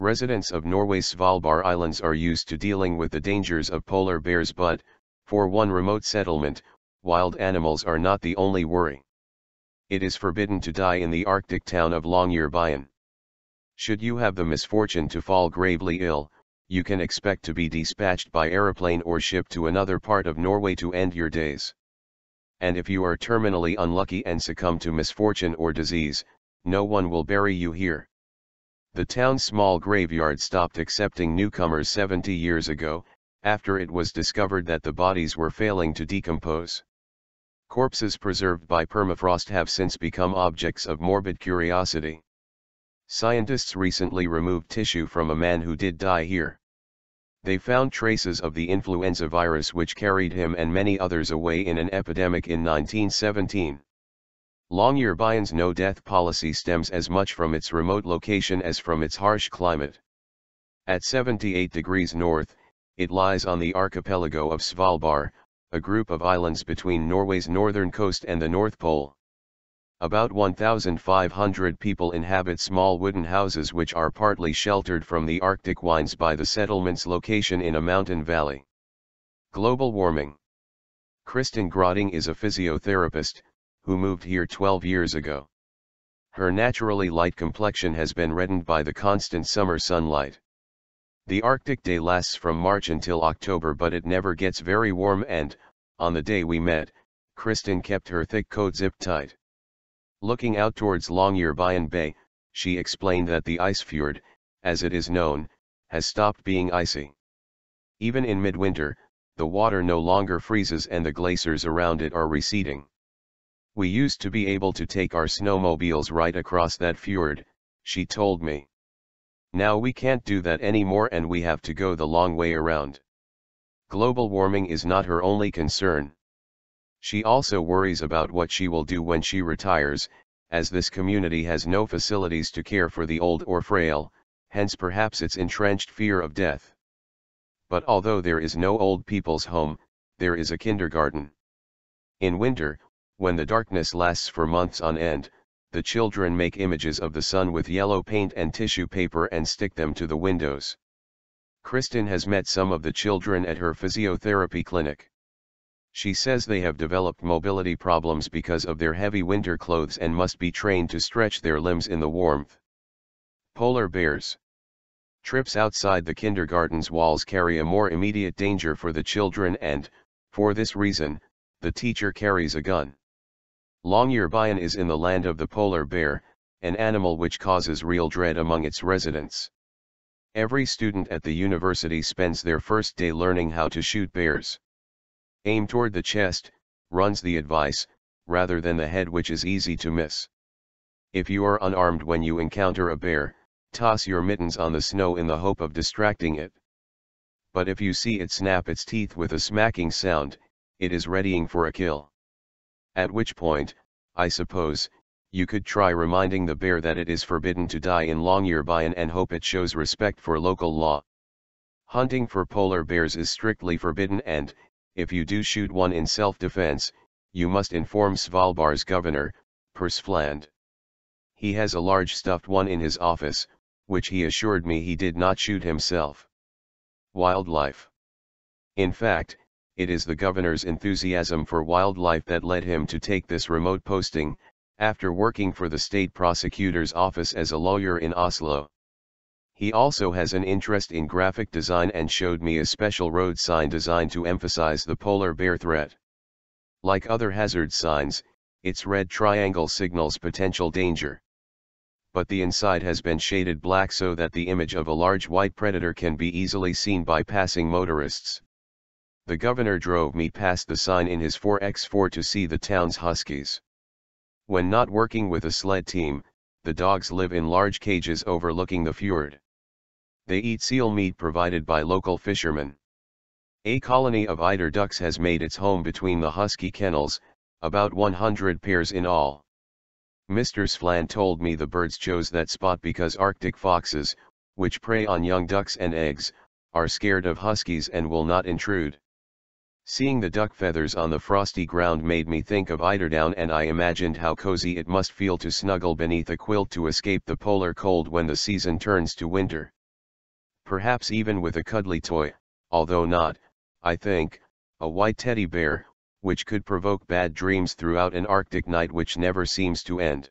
Residents of Norway's Svalbard Islands are used to dealing with the dangers of polar bears, but, for one remote settlement, wild animals are not the only worry. It is forbidden to die in the Arctic town of Longyearbyen. Should you have the misfortune to fall gravely ill, you can expect to be dispatched by aeroplane or ship to another part of Norway to end your days. And if you are terminally unlucky and succumb to misfortune or disease, no one will bury you here. The town's small graveyard stopped accepting newcomers 70 years ago, after it was discovered that the bodies were failing to decompose. Corpses preserved by permafrost have since become objects of morbid curiosity. Scientists recently removed tissue from a man who did die here. They found traces of the influenza virus which carried him and many others away in an epidemic in 1917. Longyearbyen's no-death policy stems as much from its remote location as from its harsh climate. At 78 degrees north, it lies on the archipelago of Svalbard, a group of islands between Norway's northern coast and the North Pole. About 1,500 people inhabit small wooden houses which are partly sheltered from the Arctic winds by the settlement's location in a mountain valley. Global warming. Kristin Groding is a physiotherapist, who moved here 12 years ago. Her naturally light complexion has been reddened by the constant summer sunlight. The Arctic day lasts from March until October, but it never gets very warm, and, on the day we met, Kristin kept her thick coat zipped tight. Looking out towards Longyearbyen Bay, she explained that the ice fjord, as it is known, has stopped being icy. Even in midwinter, the water no longer freezes and the glaciers around it are receding. We used to be able to take our snowmobiles right across that fjord, she told me. Now we can't do that anymore and we have to go the long way around. Global warming is not her only concern. She also worries about what she will do when she retires, as this community has no facilities to care for the old or frail, hence perhaps its entrenched fear of death. But although there is no old people's home, there is a kindergarten. In winter, when the darkness lasts for months on end, the children make images of the sun with yellow paint and tissue paper and stick them to the windows. Kristin has met some of the children at her physiotherapy clinic. She says they have developed mobility problems because of their heavy winter clothes and must be trained to stretch their limbs in the warmth. Polar bears. Trips outside the kindergarten's walls carry a more immediate danger for the children and, for this reason, the teacher carries a gun. Longyearbyen is in the land of the polar bear, an animal which causes real dread among its residents. Every student at the university spends their first day learning how to shoot bears. Aim toward the chest, runs the advice, rather than the head, which is easy to miss. If you are unarmed when you encounter a bear, toss your mittens on the snow in the hope of distracting it. But if you see it snap its teeth with a smacking sound, it is readying for a kill. At which point, I suppose, you could try reminding the bear that it is forbidden to die in Longyearbyen and hope it shows respect for local law. Hunting for polar bears is strictly forbidden, and, if you do shoot one in self-defense, you must inform Svalbard's governor, Per Svland. He has a large stuffed one in his office, which he assured me he did not shoot himself. Wildlife. In fact, it is the governor's enthusiasm for wildlife that led him to take this remote posting, after working for the state prosecutor's office as a lawyer in Oslo. He also has an interest in graphic design and showed me a special road sign designed to emphasize the polar bear threat. Like other hazard signs, its red triangle signals potential danger. But the inside has been shaded black so that the image of a large white predator can be easily seen by passing motorists. The governor drove me past the sign in his 4x4 to see the town's huskies. When not working with a sled team, the dogs live in large cages overlooking the fjord. They eat seal meat provided by local fishermen. A colony of eider ducks has made its home between the husky kennels, about 100 pairs in all. Mr. Svland told me the birds chose that spot because Arctic foxes, which prey on young ducks and eggs, are scared of huskies and will not intrude. Seeing the duck feathers on the frosty ground made me think of eiderdown, and I imagined how cozy it must feel to snuggle beneath a quilt to escape the polar cold when the season turns to winter. Perhaps even with a cuddly toy, although not, I think, a white teddy bear, which could provoke bad dreams throughout an Arctic night which never seems to end.